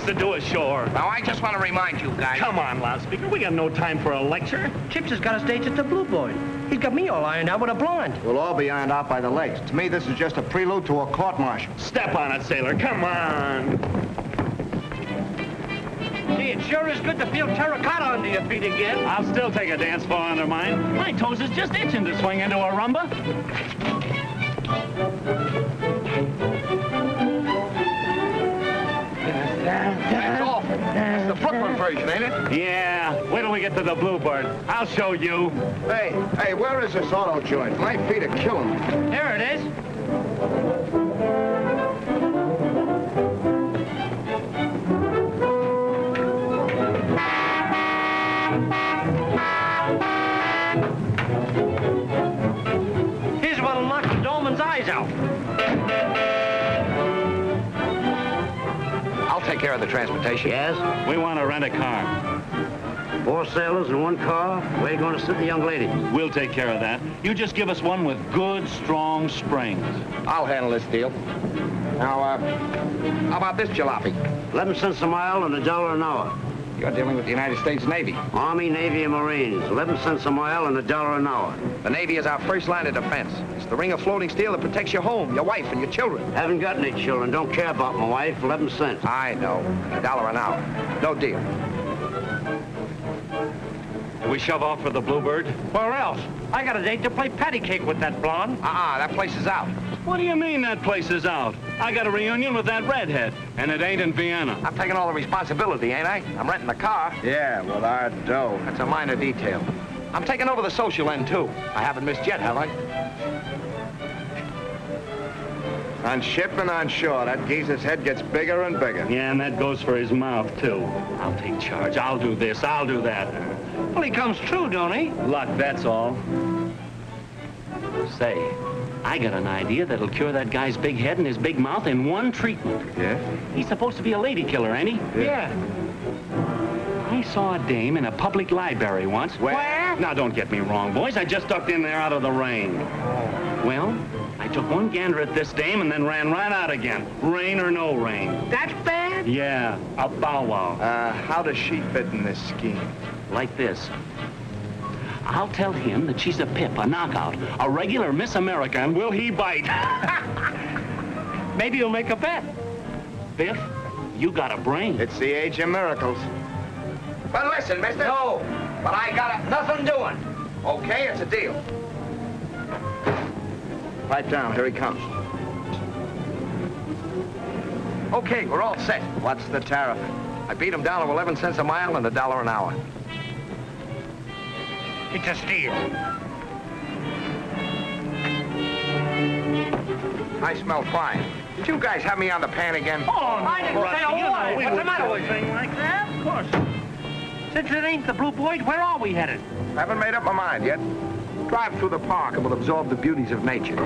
to do ashore? Now, I just want to remind you guys. Come on, loudspeaker. We got no time for a lecture. Chips has got a stage at the Blue Boy. He's got me all ironed out with a blonde. We'll all be ironed out by the legs. To me, this is just a prelude to a court-martial. Step on it, sailor. Come on. Gee, it sure is good to feel terracotta under your feet again. I'll still take a dance floor under mine. My toes is just itching to swing into a rumba. That's awful. That's the Brooklyn version, ain't it? Yeah. Wait till we get to the Bluebird. I'll show you. Hey, where is this auto joint? My feet are killing me. There it is. Here's what'll knock the Dolman's eyes out. I'll take care of the transportation. Yes? We want to rent a car. 4 sailors in 1 car. Where are you going to sit the young ladies? We'll take care of that. You just give us one with good, strong springs. I'll handle this deal. Now, how about this jalopy? 11 cents a mile and $1 an hour. You're dealing with the United States Navy. Army, Navy, and Marines. 11 cents a mile and $1 an hour. The Navy is our first line of defense. It's the ring of floating steel that protects your home, your wife, and your children. Haven't got any children. Don't care about my wife. 11 cents. I know. $1 an hour. No deal. Do we shove off for the Bluebird? Where else? I got a date to play patty cake with that blonde. That place is out. What do you mean that place is out? I got a reunion with that redhead, and it ain't in Vienna. I'm taking all the responsibility, ain't I? I'm renting the car. Yeah, with our dough. That's a minor detail. I'm taking over the social end, too. I haven't missed yet, have I? On ship and on shore, that geezer's head gets bigger and bigger. Yeah, and that goes for his mouth, too. I'll take charge. I'll do this. I'll do that. Well, he comes true, don't he? Luck, that's all. Say, I got an idea that'll cure that guy's big head and his big mouth in one treatment. Yeah? He's supposed to be a lady killer, ain't he? Yeah. I saw a dame in a public library once. Where? Now, don't get me wrong, boys. I just ducked in there out of the rain. Well, I took one gander at this dame and then ran right out again. Rain or no rain. That's bad? Yeah, a bow wow. How does she fit in this scheme? Like this. I'll tell him that she's a pip, a knockout, a regular Miss America, and will he bite? Maybe you'll make a bet. Biff, you got a brain. It's the age of miracles. But listen, mister. No. But I got nothing doing. Okay, it's a deal. Pipe down, here he comes. Okay, we're all set. What's the tariff? I beat him down to 11 cents a mile and $1 an hour. It's a steal. I smell fine. Did you guys have me on the pan again? Oh, I didn't say a word. What's the matter with you? Thing like that? Of course. Since it ain't the Blue Boy, where are we headed? Haven't made up my mind yet. Drive through the park and we'll absorb the beauties of nature.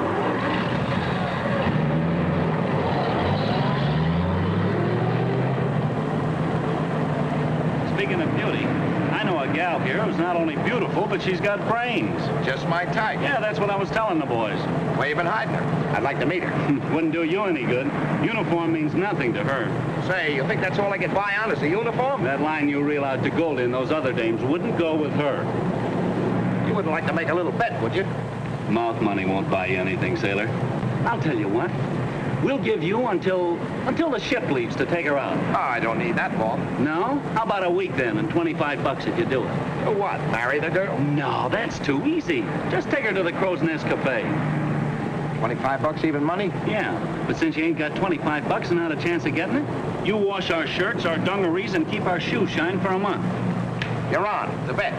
Speaking of beauty, I know a gal here who's not only beautiful, but she's got brains. Just my type. Yeah, that's what I was telling the boys. Where you been hiding her? I'd like to meet her. Wouldn't do you any good. Uniform means nothing to her. Say, you think that's all I get by on is the uniform? That line you reel out to Goldie and those other dames wouldn't go with her. You wouldn't like to make a little bet, would you? Mouth money won't buy you anything, sailor. I'll tell you what. We'll give you until the ship leaves to take her out. Oh, I don't need that long. No? How about a week then and $25 if you do it? For what, marry the girl? No, that's too easy. Just take her to the Crow's Nest Cafe. $25 even money? Yeah, but since you ain't got $25 and not a chance of getting it, you wash our shirts, our dungarees, and keep our shoes shine for a month. You're on. It's a bet.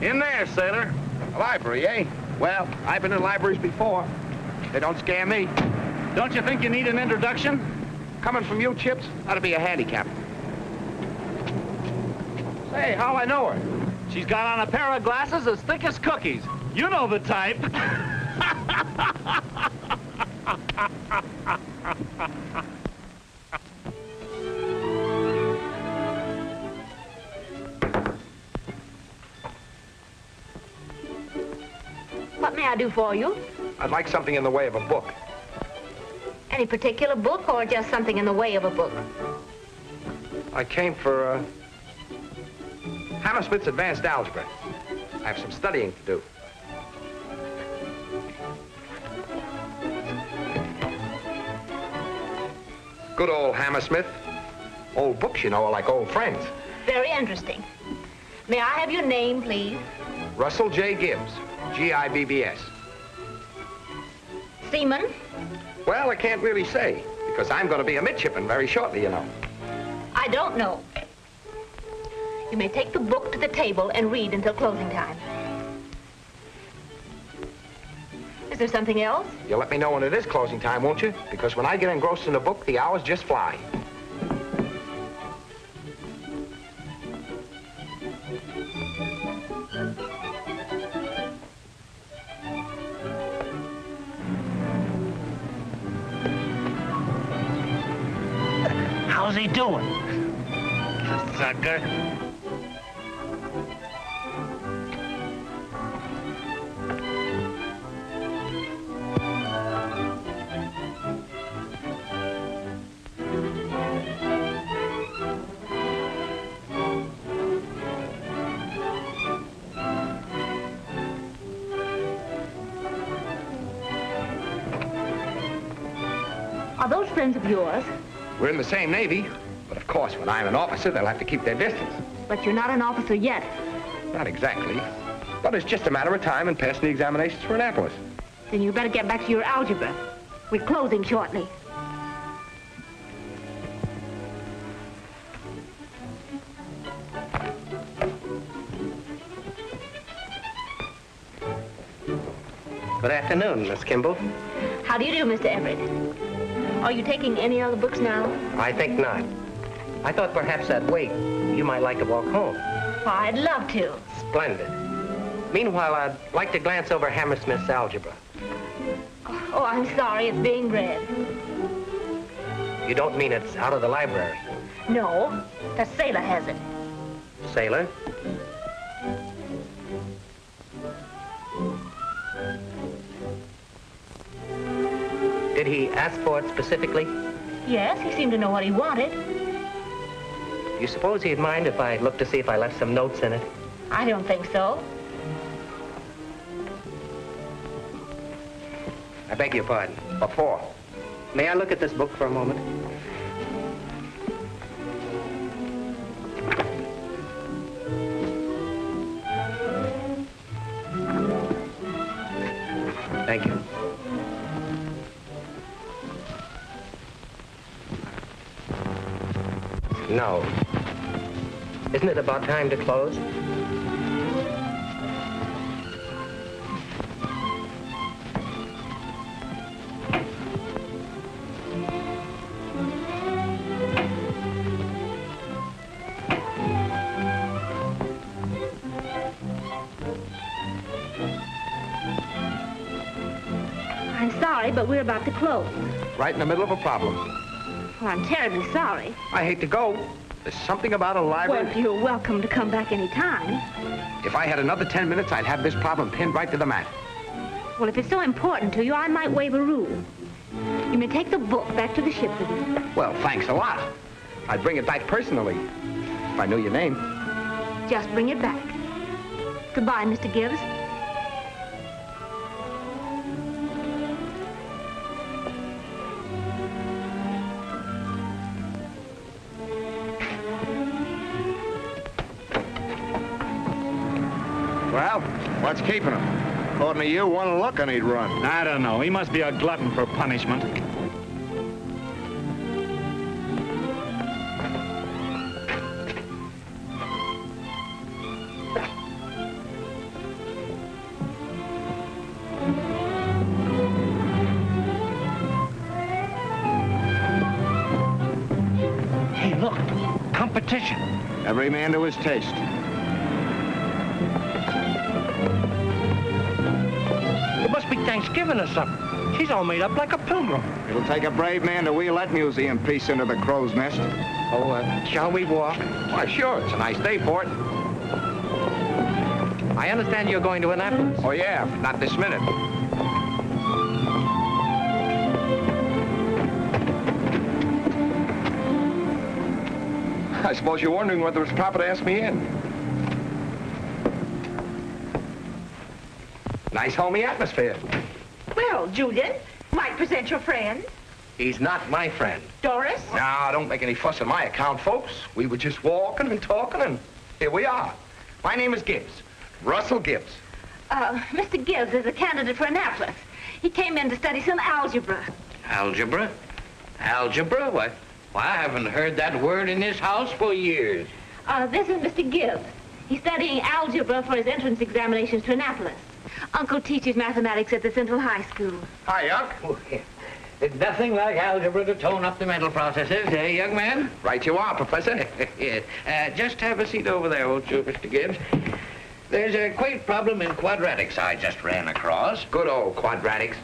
In there, sailor. A library, eh? Well, I've been in libraries before. They don't scare me. Don't you think you need an introduction? Coming from you, Chips, ought to be a handicap. Say, how'll I know her? She's got on a pair of glasses as thick as cookies. You know the type. What may I do for you? I'd like something in the way of a book. Any particular book or just something in the way of a book? I came for, Hammersmith's Advanced Algebra. I have some studying to do. Good old Hammersmith. Old books, you know, are like old friends. Very interesting. May I have your name, please? Russell J. Gibbs, G-I-B-B-S. Seaman? Well, I can't really say, because I'm going to be a midshipman very shortly, you know. I don't know. You may take the book to the table and read until closing time. Is there something else? You'll let me know when it is closing time, won't you? Because when I get engrossed in a book, the hours just fly. How's he doing? Sucker. Are those friends of yours? We're in the same Navy, but of course, when I'm an officer, they'll have to keep their distance. But you're not an officer yet. Not exactly, but it's just a matter of time and passing the examinations for Annapolis. Then you better get back to your algebra. We're closing shortly. Good afternoon, Miss Kimball. How do you do, Mr. Everett? Are you taking any other books now? I think not. I thought perhaps I'd wait. You might like to walk home. Well, I'd love to. Splendid. Meanwhile, I'd like to glance over Hammersmith's algebra. Oh, I'm sorry, it's being read. You don't mean it's out of the library? No, the sailor has it. Sailor? Did he ask for it specifically? Yes, he seemed to know what he wanted. Do you suppose he'd mind if I looked to see if I left some notes in it? I don't think so. I beg your pardon. What for? May I look at this book for a moment? Thank you. No. Isn't it about time to close? I'm sorry, but we're about to close. Right in the middle of a problem. Well, I'm terribly sorry. I hate to go. There's something about a library. Well, you're welcome to come back any time. If I had another 10 minutes, I'd have this problem pinned right to the mat. Well, if it's so important to you, I might waive a rule. You may take the book back to the ship with you. Well, thanks a lot. I'd bring it back personally, if I knew your name. Just bring it back. Goodbye, Mr. Gibbs. Well, what's keeping him? According to you, one look and he'd run. I don't know. He must be a glutton for punishment. Hey, look. Competition. Every man to his taste. It must be Thanksgiving or something. She's all made up like a pilgrim. It'll take a brave man to wheel that museum piece into the crow's nest. Oh, shall we walk? Why, sure, it's a nice day for it. I understand you're going to Annapolis. Oh, yeah, not this minute. I suppose you're wondering whether it's proper to ask me in. Nice homey atmosphere. Well, Julian, might present your friend. He's not my friend. Doris? Now, don't make any fuss on my account, folks. We were just walking and talking, and here we are. My name is Gibbs. Russell Gibbs. Mr. Gibbs is a candidate for Annapolis. He came in to study some algebra. Algebra? Algebra? What? Well, I haven't heard that word in this house for years. This is Mr. Gibbs. He's studying algebra for his entrance examinations to Annapolis. Uncle teaches mathematics at the Central High School. Hi, Unc. Oh, yeah. There's nothing like algebra to tone up the mental processes, eh, young man? Right you are, Professor. Yes. Just have a seat over there, won't you, Mr. Gibbs? There's a quaint problem in quadratics I just ran across. Good old quadratics.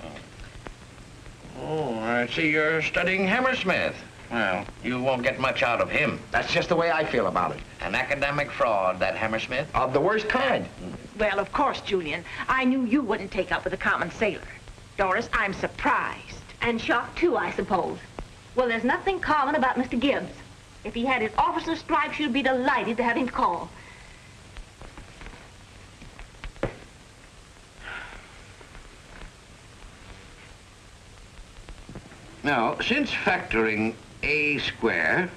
Oh, I see you're studying Hammersmith. Well, you won't get much out of him. That's just the way I feel about it. An academic fraud, that Hammersmith. Of the worst kind. Well, of course, Julian. I knew you wouldn't take up with a common sailor. Doris, I'm surprised. And shocked, too, I suppose. Well, there's nothing common about Mr. Gibbs. If he had his officer's stripes, you'd be delighted to have him call. Now, since factoring a square,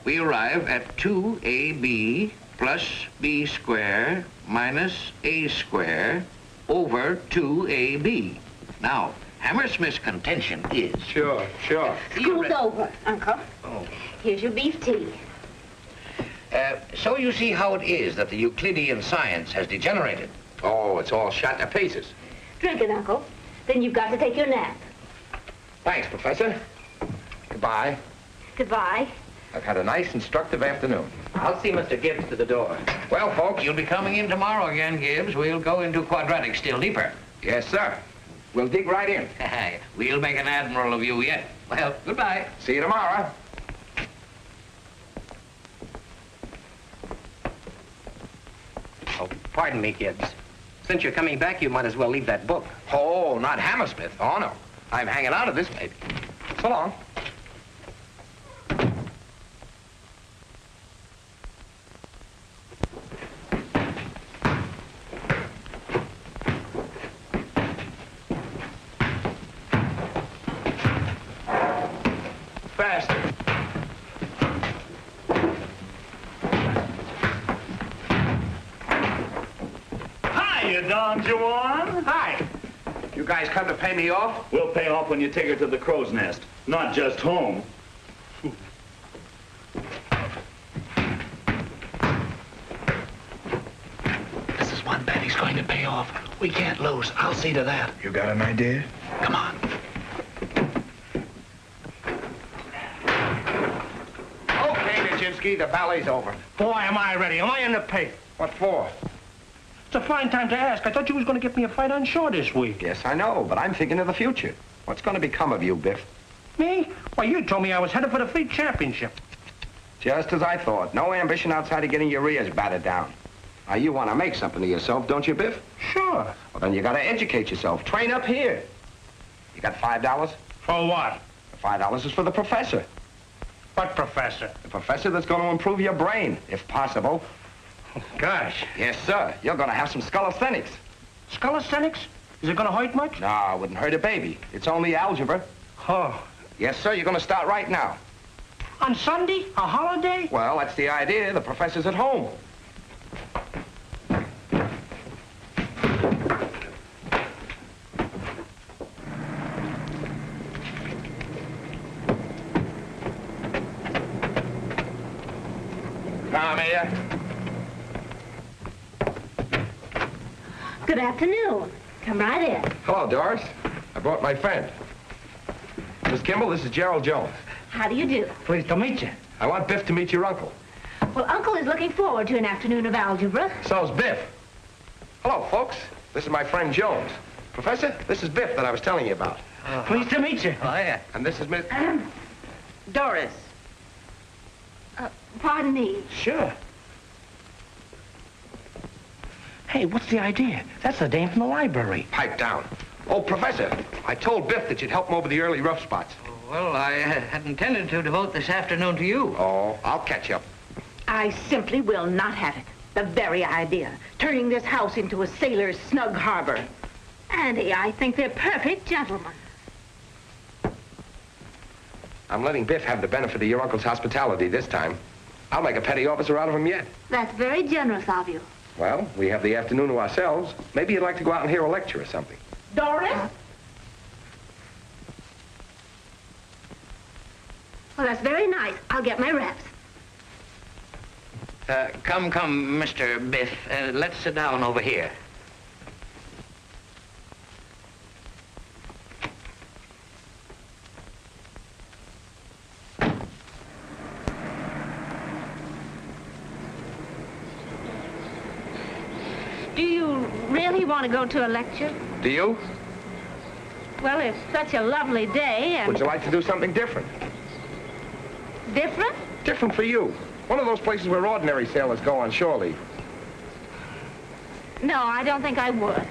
we arrive at 2ab plus b square minus a square over 2ab. Now, Hammersmith's contention is... Sure. School's over, Uncle. Oh. Here's your beef tea. So you see how it is that the Euclidean science has degenerated. Oh, it's all shot to pieces. Drink it, Uncle. Then you've got to take your nap. Thanks, Professor. Goodbye. Goodbye. I've had a nice, instructive afternoon. I'll see Mr. Gibbs to the door. Well, folks, You'll be coming in tomorrow again, Gibbs. We'll go into quadratics still deeper. Yes, sir. We'll dig right in. We'll make an admiral of you yet. Well, goodbye. See you tomorrow. Oh, pardon me, Gibbs. Since you're coming back, you might as well leave that book. Oh, not Hammersmith. Oh, no. I'm hanging out of this, baby. So long. Faster. Hiya, Don Juan. Hi. You guys come to pay me off? We'll pay off when you take her to the crow's nest, not just home. This is one bet he's going to pay off. We can't lose. I'll see to that. You got an idea? Come on. Okay, Nijinsky, the ballet's over. Boy, am I ready. Am I in the pay? What for? It's a fine time to ask. I thought you was going to get me a fight on shore this week. Yes, I know, but I'm thinking of the future. What's going to become of you, Biff? Me? Why, you told me I was headed for the fleet championship. Just as I thought. No ambition outside of getting your ears battered down. Now, you want to make something of yourself, don't you, Biff? Sure. Well, then you got to educate yourself. Train up here. You got $5? For what? The $5 is for the professor. What professor? The professor that's going to improve your brain, if possible. Gosh. Yes, sir. You're going to have some scholasthenics. Scholasthenics? Is it going to hurt much? No, it wouldn't hurt a baby. It's only algebra. Oh. Yes, sir. You're going to start right now. On Sunday? A holiday? Well, that's the idea. The professor's at home. Come here. Good afternoon. Come right in. Hello, Doris. I brought my friend. Miss Kimball, this is Gerald Jones. How do you do? Pleased to meet you. I want Biff to meet your uncle. Well, Uncle is looking forward to an afternoon of algebra. So's Biff. Hello, folks. This is my friend Jones. Professor, this is Biff that I was telling you about. Pleased to meet you. Oh, yeah. And this is Miss... Doris. Pardon me. Sure. Hey, what's the idea? That's the dame from the library. Pipe down. Oh, Professor, I told Biff that you'd help him over the early rough spots. Well, I had intended to devote this afternoon to you. Oh, I'll catch up. I simply will not have it. The very idea. Turning this house into a sailor's snug harbor. Andy, I think they're perfect gentlemen. I'm letting Biff have the benefit of your uncle's hospitality this time. I'll make a petty officer out of him yet. That's very generous of you. Well, we have the afternoon to ourselves. Maybe you'd like to go out and hear a lecture or something. Doris? Well, that's very nice. I'll get my reps. Come, Mr. Biff. Let's sit down over here. Do you really want to go to a lecture? Do you? Well, it's such a lovely day and... Would you like to do something different? Different? Different for you. One of those places where ordinary sailors go on shore leave. No, I don't think I would.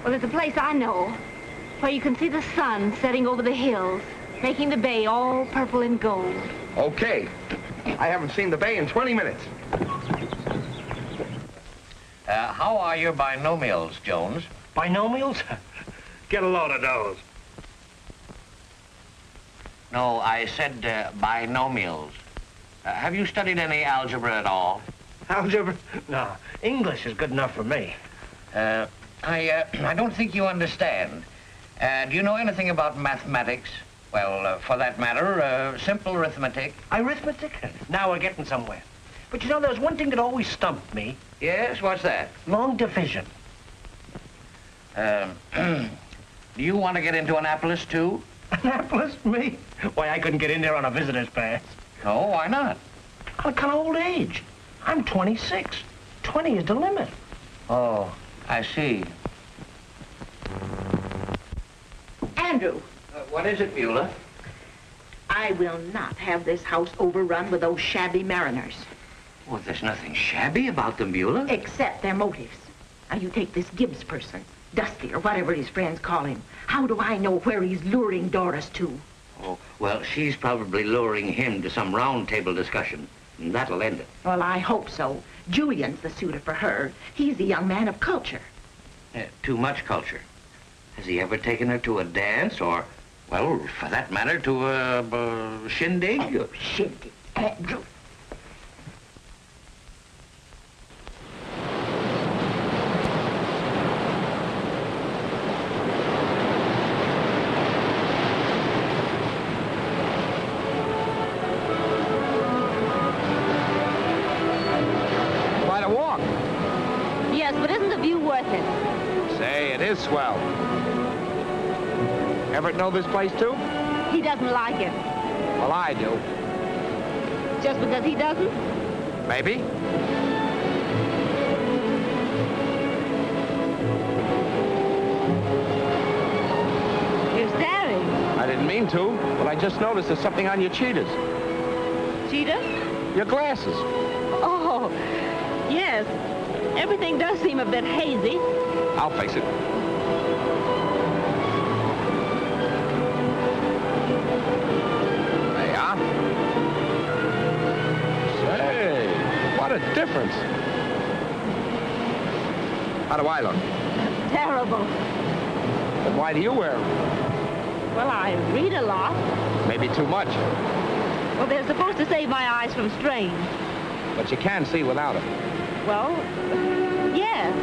Well, it's a place I know, where you can see the sun setting over the hills, making the bay all purple and gold. Okay. I haven't seen the bay in 20 minutes. How are your binomials, Jones? Binomials? Get a load of those. No, I said binomials. Have you studied any algebra at all? Algebra? No, English is good enough for me. I don't think you understand. Do you know anything about mathematics? Well, for that matter, simple arithmetic. Arithmetic? Now we're getting somewhere. But you know, there's one thing that always stumped me. Yes, what's that? Long division. Do you want to get into Annapolis, too? Annapolis? Me? Why, I couldn't get in there on a visitor's pass. No, why not? I'm kind of old age. I'm 26. 20 is the limit. Oh, I see. Andrew. What is it, Beulah? I will not have this house overrun with those shabby mariners. Well, there's nothing shabby about them, Beulah. Except their motives. Now, you take this Gibbs person, Dusty, or whatever his friends call him. How do I know where he's luring Doris to? Oh, well, she's probably luring him to some round table discussion. And that'll end it. Well, I hope so. Julian's the suitor for her. He's a young man of culture. Too much culture. Has he ever taken her to a dance or, well, for that matter, to a shindig? Oh, shindig. Andrew. Quite a walk. Yes, but isn't the view worth it? Say, it is swell. Everett know this place, too? He doesn't like it. Well, I do. Just because he doesn't? Maybe. You're staring. I didn't mean to, but I just noticed there's something on your cheetahs. Cheetah? Your glasses. Oh, yes. Everything does seem a bit hazy. I'll face it. There you are. Say, what a difference. How do I look? Terrible. Then why do you wear them? Well, I read a lot. Maybe too much, Well, they're supposed to save my eyes from strain. but you can see without them. Well, yes.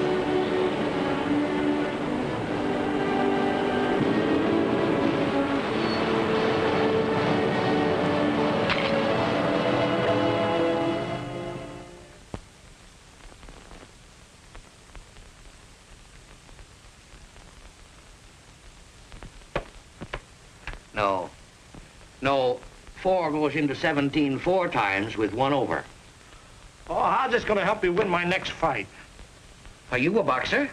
No, 4 goes into 17 4 times with 1 over. Oh, how's this going to help me win my next fight? Are you a boxer?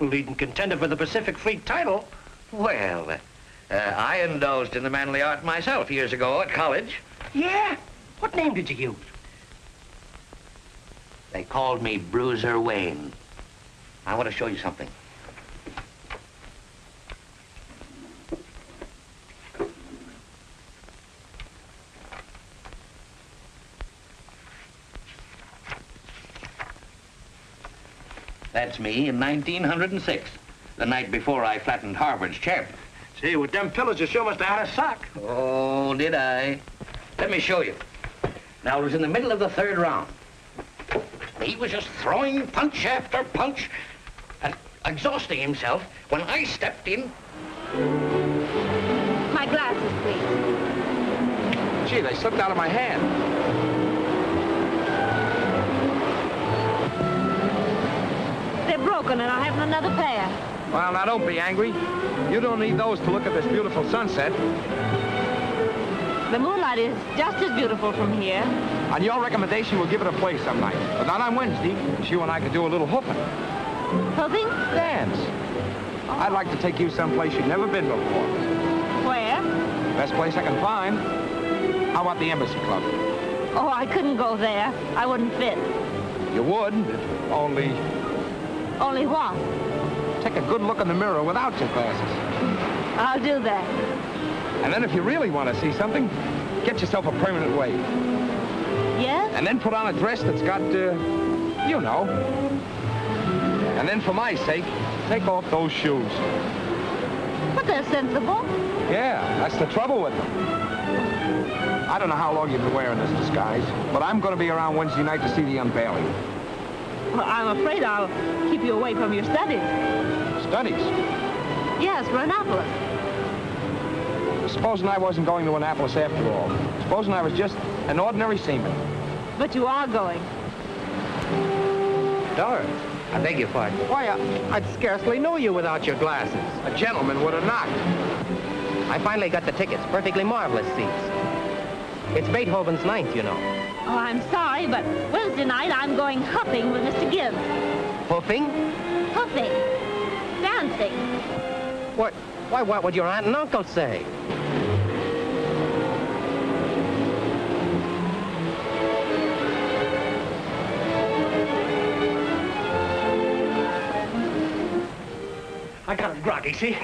Leading contender for the Pacific Fleet title. Well, I indulged in the manly art myself years ago at college. Yeah? What name did you use? They called me Bruiser Wayne. I want to show you something. That's me in 1906, the night before I flattened Harvard's champ. Gee, with them pillows, you sure must have had a sock. Oh, did I? Let me show you. Now, it was in the middle of the third round. He was just throwing punch after punch and exhausting himself when I stepped in. My glasses, please. Gee, they slipped out of my hand. They're broken, and I haven't another pair. Well, now, don't be angry. You don't need those to look at this beautiful sunset. The moonlight is just as beautiful from here. On your recommendation, we'll give it a play some night. But not on Wednesday, because you and I could do a little hoofing. Hoofing? Dance. I'd like to take you someplace you've never been before. Where? Best place I can find. How about the Embassy Club? Oh, I couldn't go there. I wouldn't fit. You would, only Only what? take a good look in the mirror without your glasses. I'll do that. And then if you really want to see something, get yourself a permanent wave. Yes? And then put on a dress that's got, you know. And then for my sake, take off those shoes. But they're sensible. Yeah, that's the trouble with them. I don't know how long you've been wearing this disguise, but I'm going to be around Wednesday night to see the unveiling. Well, I'm afraid I'll keep you away from your studies. Studies? Yes, for Annapolis. Supposing I wasn't going to Annapolis after all. Supposing I was just an ordinary seaman. But you are going. Doris, I beg your pardon. Why, I'd scarcely know you without your glasses. a gentleman would have knocked. I finally got the tickets. Perfectly marvelous seats. It's Beethoven's Ninth, you know. Oh, I'm sorry, but Wednesday night I'm going hopping with Mr. Gibbs. Hoofing? Hopping. Dancing. What would your aunt and uncle say? I got him groggy, see?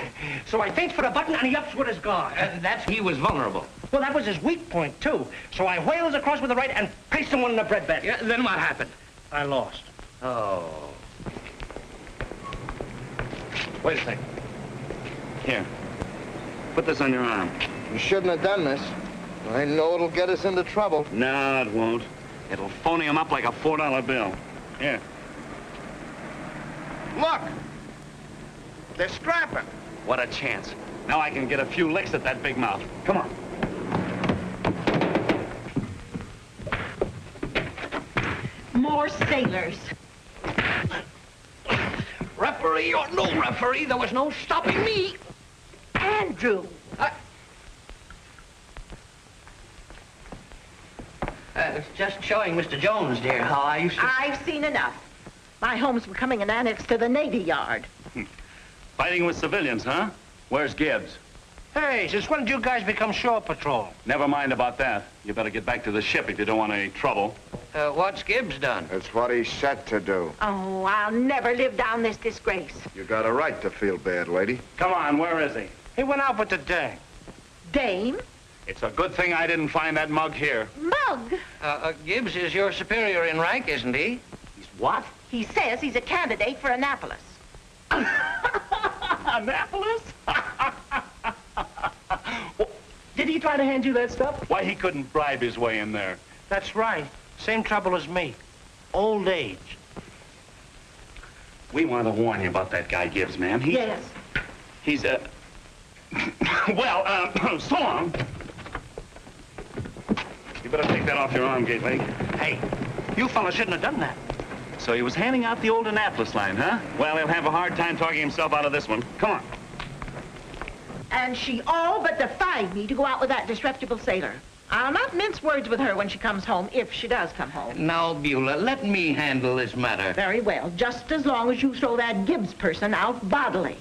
So I thinks for the button, and he ups with his guard. He was vulnerable. Well, that was his weak point, too. So I whaled across with the right and pasted him one in the bread bed. Yeah, then what happened? I lost. Oh. Wait a second. Here. Put this on your arm. You shouldn't have done this. I know it'll get us into trouble. No, it won't. It'll phony him up like a $4 bill. Here. Look! They're scrapping. What a chance. Now I can get a few licks at that big mouth. Come on. More sailors. Referee or no referee, there was no stopping me. Andrew. Just showing Mr. Jones, dear, how I used to... I've seen enough. My home's becoming an annex to the Navy Yard. Fighting with civilians, huh? Where's Gibbs? Hey, since when did you guys become shore patrol? Never mind about that. You better get back to the ship if you don't want any trouble. What's Gibbs done? That's what he's set to do. Oh, I'll never live down this disgrace. You got a right to feel bad, lady. Come on, where is he? He went out with the dame. Dame? It's a good thing I didn't find that mug here. Mug? Gibbs is your superior in rank, isn't he? He's what? He says he's a candidate for Annapolis. Annapolis? Did he try to hand you that stuff? Why, he couldn't bribe his way in there. That's right. Same trouble as me. Old age. We want to warn you about that guy Gibbs, man. Yes. He's well, so long. You better take that off your arm, Gateway. Hey, you fellas shouldn't have done that. So he was handing out the old Annapolis line, huh? Well, he'll have a hard time talking himself out of this one. Come on. And she all but defied me to go out with that disreputable sailor. I'll not mince words with her when she comes home, if she does come home. Now, Beulah, let me handle this matter. Very well, just as long as you throw that Gibbs person out bodily.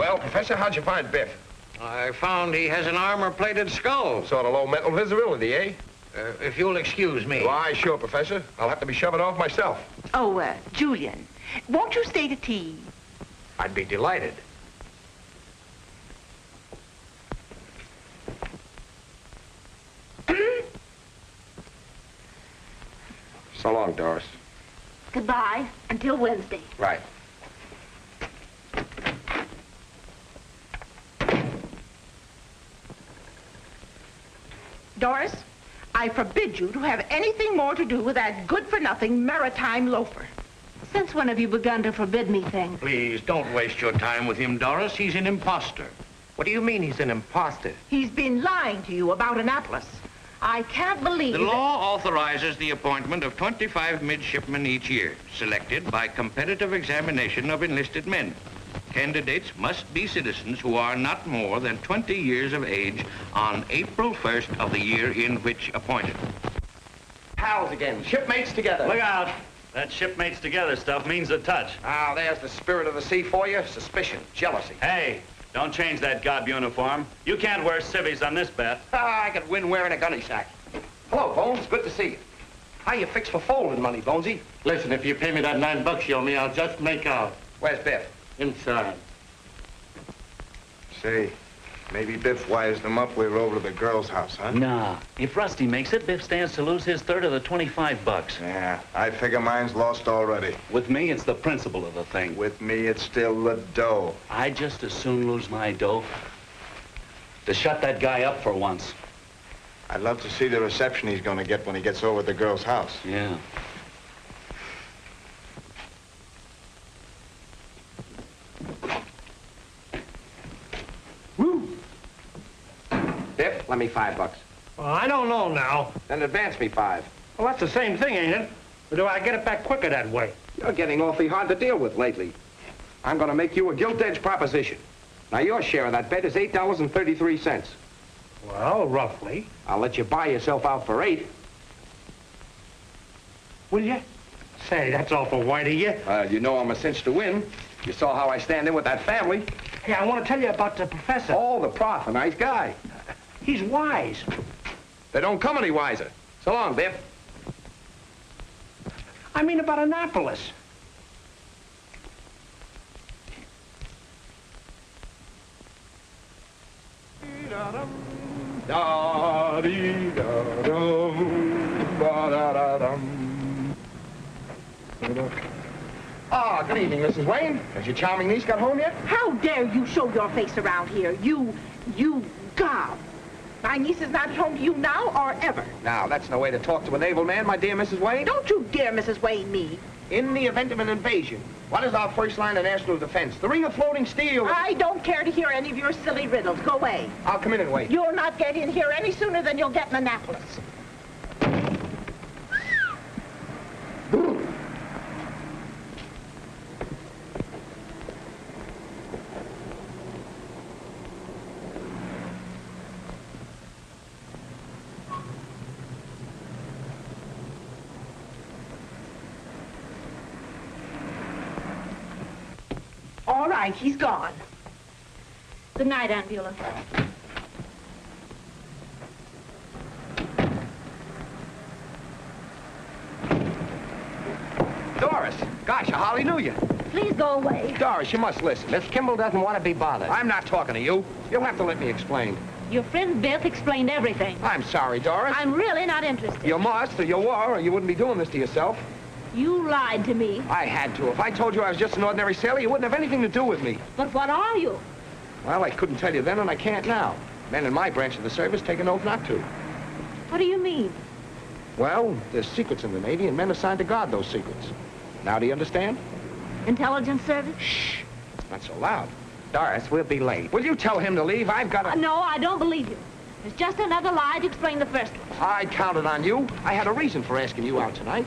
Well, Professor, how'd you find Biff? I found he has an armor-plated skull. Sort of low mental visibility, eh? If you'll excuse me. Why, sure, Professor. I'll have to be shoving off myself. Oh, Julian, won't you stay to tea? I'd be delighted. So long, Doris. Goodbye, until Wednesday. Right. Doris, I forbid you to have anything more to do with that good-for-nothing maritime loafer. Since when have you begun to forbid me things? Please, don't waste your time with him, Doris. He's an imposter. What do you mean he's an imposter? He's been lying to you about Annapolis. I can't believe The law authorizes the appointment of 25 midshipmen each year, selected by competitive examination of enlisted men. Candidates must be citizens who are not more than 20 years of age on April 1st of the year in which appointed. Pals again, shipmates together. Look out. That shipmates together stuff means a touch. Ah, there's the spirit of the sea for you. Suspicion, jealousy. Hey, don't change that gob uniform. You can't wear civvies on this bet. Ah, I could win wearing a gunny sack. Hello, Bones. Good to see you. How you fix for folding money, Bonesy? Listen, if you pay me that $9 you owe me, I'll just make out. Where's Biff? Inside. Say, maybe Biff wires them up we're over to the girl's house, huh? Nah. If Rusty makes it, Biff stands to lose his third of the 25 bucks. Yeah, I figure mine's lost already. With me, it's the principle of the thing. With me, it's still the dough. I'd just as soon lose my dough to shut that guy up for once. I'd love to see the reception he's gonna get when he gets over to the girl's house. Yeah. Biff, lend me $5. Well, I don't know now. Then advance me 5. Well, that's the same thing, ain't it? Or do I get it back quicker that way? You're getting awfully hard to deal with lately. I'm gonna make you a gilt-edged proposition. Now, your share of that bet is $8.33. Well, roughly. I'll let you buy yourself out for 8. Will you? Say, that's awful white of you. You know I'm a cinch to win. You saw how I stand in with that family. Hey, I want to tell you about the professor. Oh, the prof, a nice guy. He's wise. They don't come any wiser. So long, Biff. I mean about Annapolis. Ah, good evening, Mrs. Wayne. Has your charming niece got home yet? How dare you show your face around here? You gob. My niece is not at home to you now or ever. Now, that's no way to talk to a naval man, my dear Mrs. Wayne. Don't you dare, Mrs. Wayne, me. In the event of an invasion, what is our first line of national defense? The ring of floating steel. I don't care to hear any of your silly riddles. Go away. I'll come in and wait. You'll not get in here any sooner than you'll get in Annapolis. All right, he's gone. Good night, Aunt Beulah. Doris, gosh, I hardly knew you. Please go away. Doris, you must listen. Miss Kimball doesn't want to be bothered. I'm not talking to you. You'll have to let me explain. Your friend Biff explained everything. I'm sorry, Doris. I'm really not interested. You must, or you were, or you wouldn't be doing this to yourself. You lied to me. I had to. If I told you I was just an ordinary sailor, you wouldn't have anything to do with me. But what are you? Well, I couldn't tell you then, and I can't now. Men in my branch of the service take an oath not to. What do you mean? Well, there's secrets in the Navy, and men assigned to guard those secrets. Now do you understand? Intelligence service? Shh. Not so loud. Doris, we'll be late. Will you tell him to leave? I've got to... No, I don't believe you. It's just another lie to explain the first one. I counted on you. I had a reason for asking you out tonight.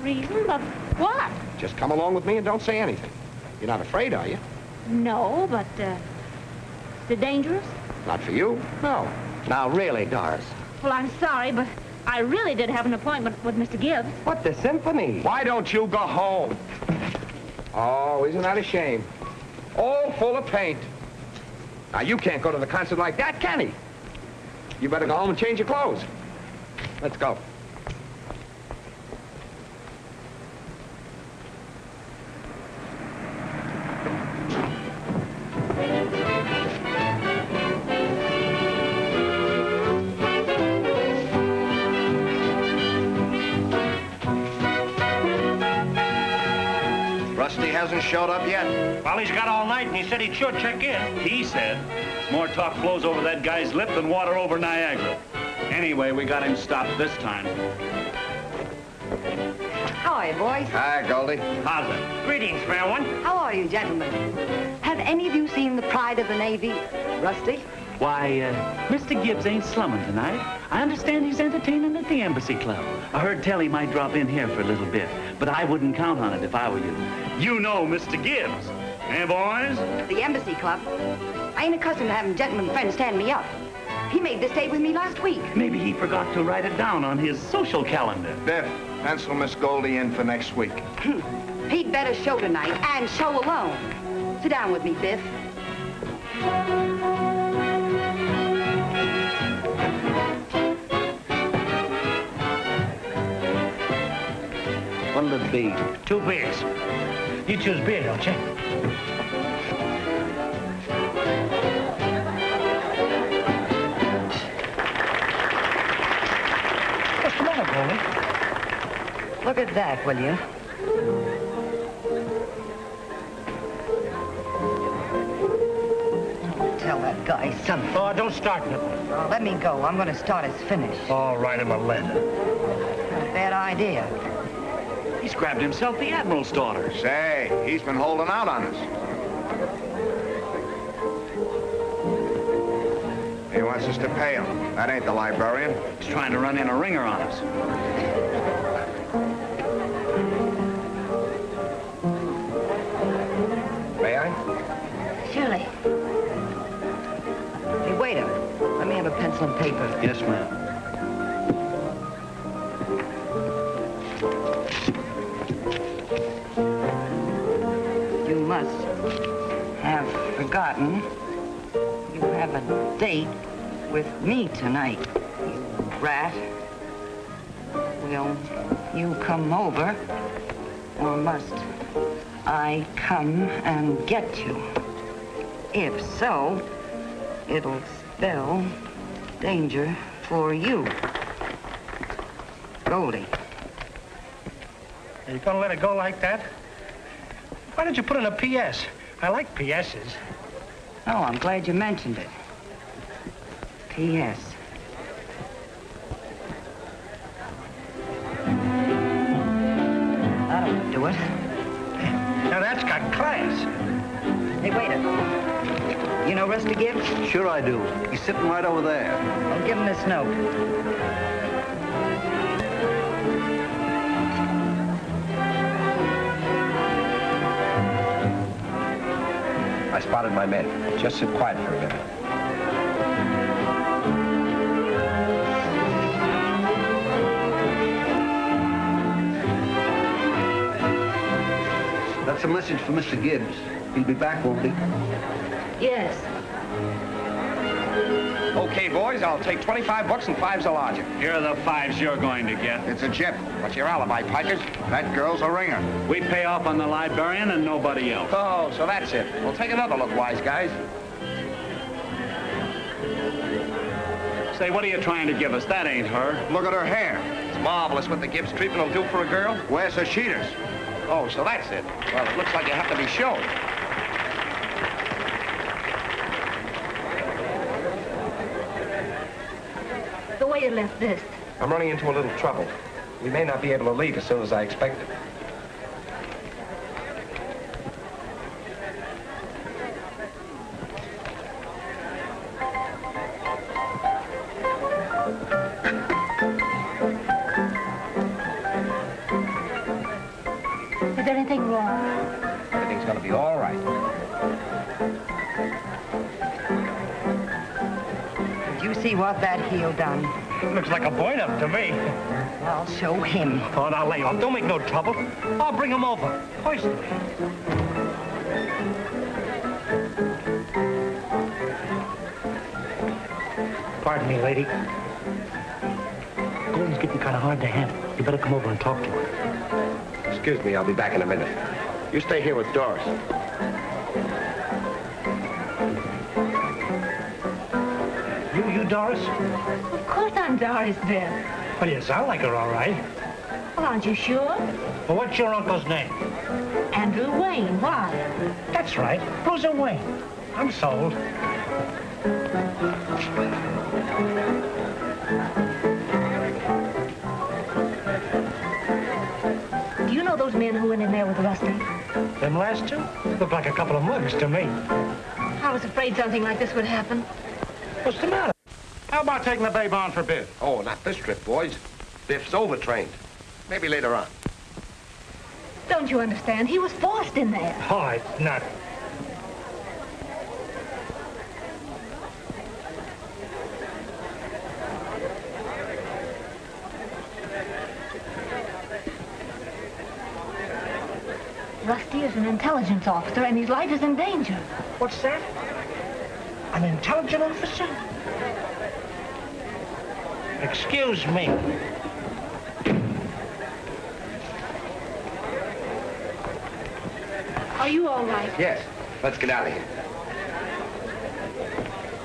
Reason? But what? Just come along with me and don't say anything. You're not afraid, are you? No, but, is it dangerous? Not for you, no. Now, really, Doris. Well, I'm sorry, but I really did have an appointment with Mr. Gibbs. What, the symphony? Why don't you go home? Oh, isn't that a shame? all full of paint. Now, you can't go to the concert like that, can he? You better go home and change your clothes. Let's go. Rusty hasn't showed up yet? Well, he's got all night, and he said he'd sure check in. He said. More talk flows over that guy's lip than water over Niagara. Anyway, we got him stopped this time. How are you, boys? Hi, Goldie. How's it? Greetings, fair one. How are you, gentlemen? Have any of you seen the Pride of the Navy, Rusty? Why, Mr. Gibbs ain't slumming tonight. I understand he's entertaining at the Embassy Club. I heard tell he might drop in here for a little bit, but I wouldn't count on it if I were you. You know Mr. Gibbs. Eh, boys? The Embassy Club? I ain't accustomed to having gentlemen friends stand me up. He made this date with me last week. Maybe he forgot to write it down on his social calendar. Biff, pencil Miss Goldie in for next week. He'd better show tonight, and show alone. Sit down with me, Biff. What'll it be? 2 beers. You choose beer, don't you? What's the matter, Goldie? Look at that, will you? Don't tell that guy something. Oh, don't start nothing. Oh, let me go. I'm going to start his finish. I'll write him a letter. Not a bad idea. He's grabbed himself the Admiral's daughter. Say, he's been holding out on us. He wants us to pay him. That ain't the librarian. He's trying to run in a ringer on us. May I? Surely. Hey, waiter. Let me have a pencil and paper. Yes, ma'am. You must have forgotten you have a date with me tonight, you rat. Will you come over, or must I come and get you? If so, it'll spell danger for you. Goldie. Are you gonna let it go like that? Why don't you put in a P.S.? I like P.S.'s. Oh, I'm glad you mentioned it. P.S. That'll do it. Now that's got class. Hey, waiter. You know Rusty Gibbs? Sure I do. He's sitting right over there. Well, give him this note. I spotted my men. Just sit quiet for a minute. That's a message for Mr. Gibbs. He'll be back, won't he? Yes. Okay, boys, I'll take 25 bucks and 5s a lodger. Here are the 5s you're going to get. It's a chip. What's your alibi, Pikers? That girl's a ringer. We pay off on the librarian and nobody else. Oh, so that's it. Well, take another look, wise guys. Say, what are you trying to give us? That ain't her. Look at her hair. It's marvelous what the Gibbs treatment will do for a girl. Where's her cheaters? Oh, so that's it. Well, it looks like you have to be shown. The waiter left this. I'm running into a little trouble. We may not be able to leave as soon as I expected. Is there anything wrong? Everything's going to be all right. Did you see what that heel done? Looks like a burn-up to me. I'll show him. Oh, now lay off. Don't make no trouble. I'll bring him over. Personally. Pardon me, lady. Gordon's getting kind of hard to handle. You better come over and talk to her. Excuse me, I'll be back in a minute. You stay here with Doris. You Doris? Of course I'm Doris, Bill. Well, you sound like her, all right. Well, aren't you sure? Well, what's your uncle's name? Andrew Wayne. Why? That's right. Bruiser Wayne. I'm sold. Do you know those men who went in there with Rusty? Them last two? Look like a couple of mugs to me. I was afraid something like this would happen. What's the matter? How about taking the babe on for Biff? Oh, not this trip, boys. Biff's overtrained. Maybe later on. Don't you understand? He was forced in there. Oh, it's not. Rusty is an intelligence officer, and his life is in danger. What's that? An intelligence officer? Excuse me. Are you all right? Yes. Let's get out of here.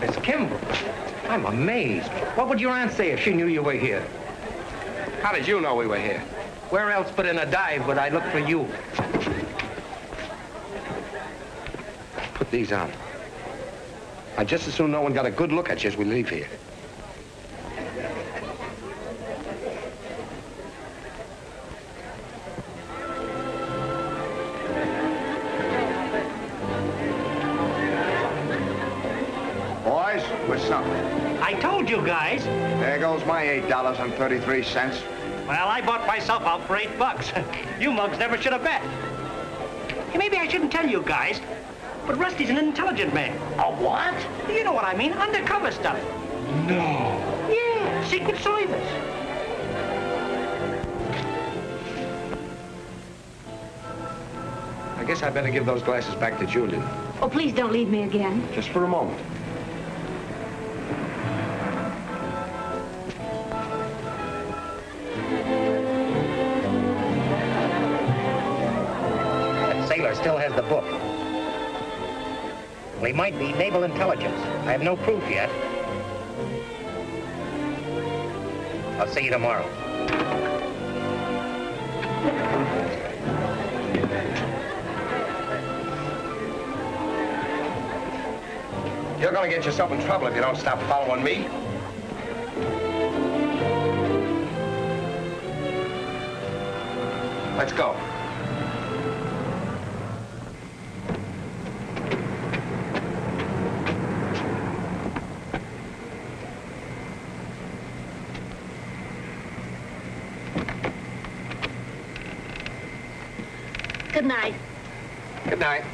Miss Kimball, I'm amazed. What would your aunt say if she knew you were here? How did you know we were here? Where else but in a dive would I look for you? Put these on. I'd just as soon no one got a good look at you as we leave here. Boys, with something. I told you guys. There goes my $8.33. Well, I bought myself out for $8. You mugs never should have bet. Hey, maybe I shouldn't tell you guys, but Rusty's an intelligent man. A what? You know what I mean, undercover stuff. No. Yeah, Secret Service. I guess I better give those glasses back to Julian. Oh, please don't leave me again. Just for a moment. That sailor still has the book. Well, he might be naval intelligence. I have no proof yet. I'll see you tomorrow. You're gonna get yourself in trouble if you don't stop following me. Let's go. Good night. Good night.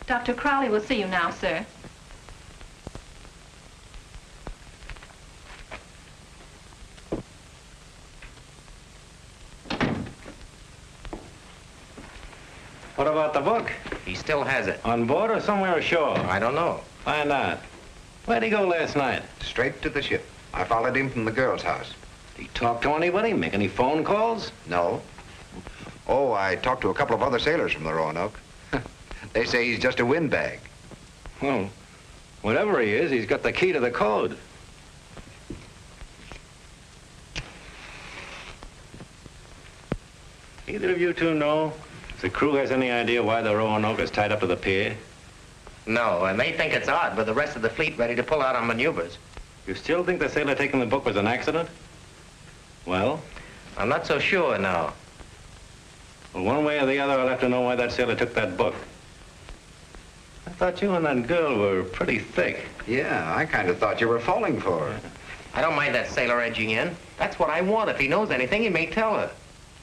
Dr. Crowley will see you now, sir. What about the book? He still has it. On board or somewhere ashore? I don't know. Why not? Where'd he go last night? Straight to the ship. I followed him from the girl's house. Did he talk to anybody? Make any phone calls? No. Oh, I talked to a couple of other sailors from the Roanoke. They say he's just a windbag. Well, whatever he is, he's got the key to the code. Either of you two know if the crew has any idea why the Roanoke is tied up to the pier? No, and they think it's odd with the rest of the fleet ready to pull out on maneuvers. You still think the sailor taking the book was an accident? Well? I'm not so sure now. Well, one way or the other, I'll have to know why that sailor took that book. I thought you and that girl were pretty thick. Yeah, I kind of thought you were falling for her. I don't mind that sailor edging in. That's what I want. If he knows anything, he may tell her.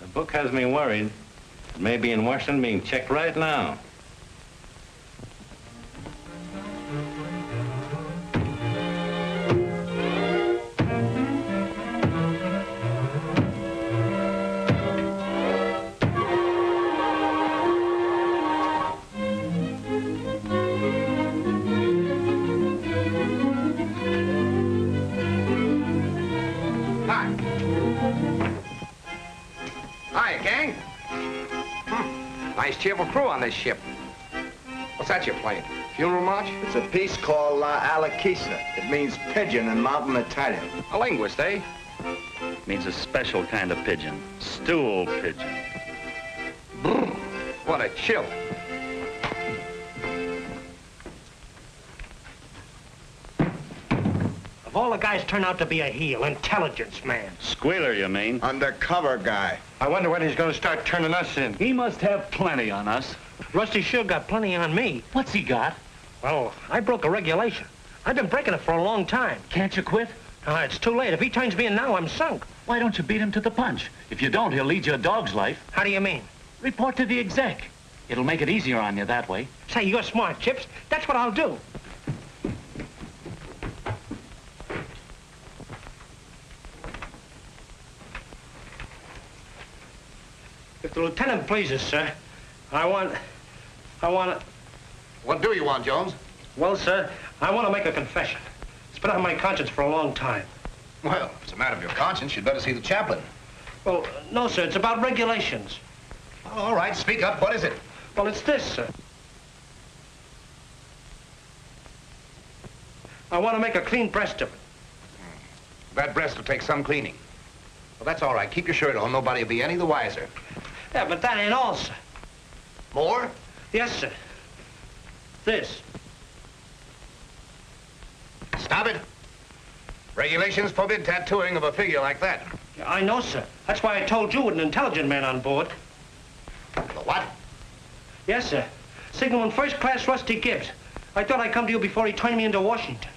The book has me worried. It may be in Washington being checked right now. Nice cheerful crew on this ship. What's that you're playing? Funeral march? It's a piece called La Alakisa. It means pigeon in mountain Italian. A linguist, eh? Means a special kind of pigeon. Stool pigeon. Brr, what a chill. Of all the guys turn out to be a heel, intelligence man. Squealer, you mean? Undercover guy. I wonder when he's going to start turning us in. He must have plenty on us. Rusty sure got plenty on me. What's he got? Well, I broke a regulation. I've been breaking it for a long time. Can't you quit? It's too late. If he turns me in now, I'm sunk. Why don't you beat him to the punch? If you don't, he'll lead you a dog's life. How do you mean? Report to the exec. It'll make it easier on you that way. Say, you're smart, Chips. That's what I'll do. If the lieutenant pleases, sir, I want... What do you want, Jones? Well, sir, I want to make a confession. It's been on my conscience for a long time. Well, if it's a matter of your conscience, you'd better see the chaplain. Well, no, sir, it's about regulations. All right, speak up. What is it? Well, it's this, sir. I want to make a clean breast of it. That breast will take some cleaning. Well, that's all right. Keep your shirt on. Nobody will be any the wiser. Yeah, but that ain't all, sir. More? Yes, sir. This. Stop it. Regulations forbid tattooing of a figure like that. Yeah, I know, sir. That's why I told you with an intelligent man on board. The what? Yes, sir. Signalman First Class Rusty Gibbs. I thought I'd come to you before he turned me into Washington.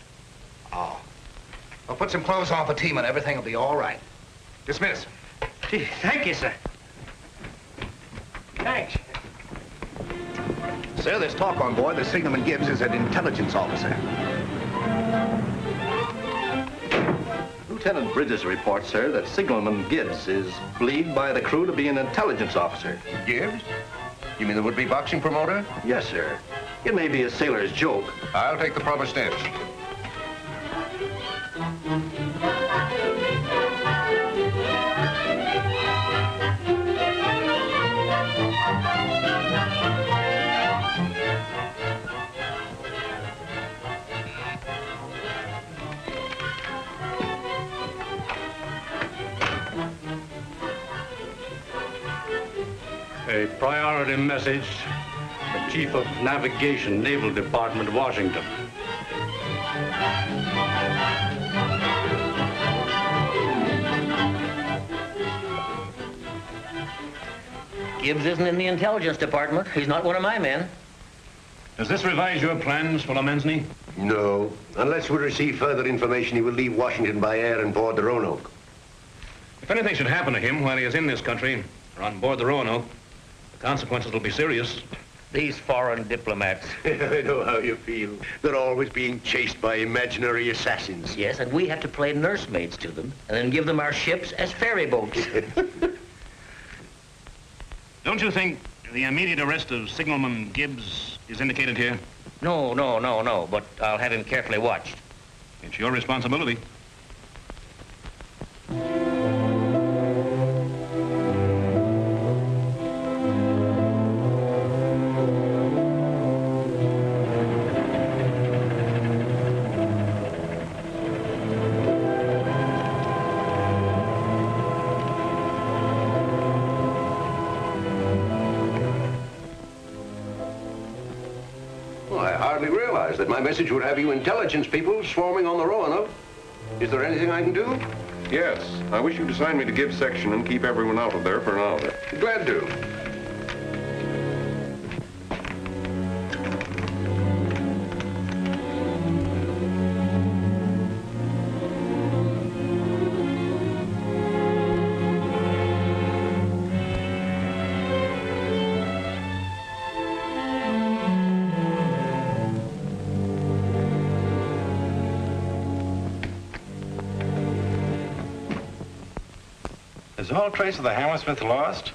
Oh. Well, put some clothes on for team and everything will be all right. Dismiss. Gee, thank you, sir. Thanks. Sir, there's talk on board that Signalman Gibbs is an intelligence officer. Lieutenant Bridges reports, sir, that Signalman Gibbs is believed by the crew to be an intelligence officer. Gibbs? You mean the would-be boxing promoter? Yes, sir. It may be a sailor's joke. I'll take the proper steps. A priority message, the Chief of Navigation, Naval Department, Washington. Gibbs isn't in the intelligence department. He's not one of my men. Does this revise your plans, Fuller-Mensney? No. Unless we receive further information, he will leave Washington by air and board the Roanoke. If anything should happen to him while he is in this country, or on board the Roanoke, the consequences will be serious. These foreign diplomats. I know how you feel. They're always being chased by imaginary assassins. Yes, and we have to play nursemaids to them, and then give them our ships as ferry boats. Don't you think the immediate arrest of Signalman Gibbs is indicated here? No, but I'll have him carefully watched. It's your responsibility. That my message would have you intelligence people swarming on the Roanoke. Is there anything I can do? Yes. I wish you'd assign me to Gibbs section and keep everyone out of there for an hour. Glad to. Is all trace of the Hammersmith lost?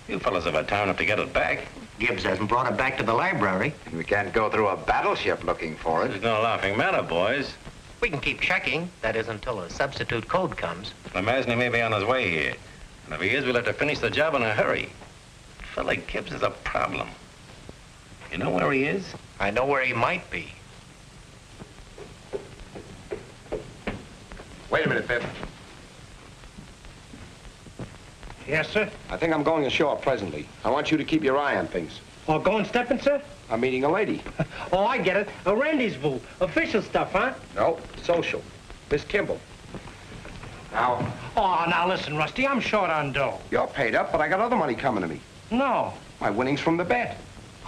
You fellas have had time enough to get it back. Gibbs hasn't brought it back to the library. And we can't go through a battleship looking for it. It's no laughing matter, boys. We can keep checking. That is until a substitute code comes. I imagine he may be on his way here. And if he is, we'll have to finish the job in a hurry. Fella Gibbs is a problem. You know where he is? I know where he might be. Wait a minute, Biff. Yes, sir? I think I'm going ashore presently. I want you to keep your eye on things. Oh, going stepping, sir? I'm meeting a lady. Oh, I get it. A rendezvous. Official stuff, huh? No, social. Miss Kimball. Now... Oh, now listen, Rusty, I'm short on dough. You're paid up, but I got other money coming to me. No. My winnings from the bet.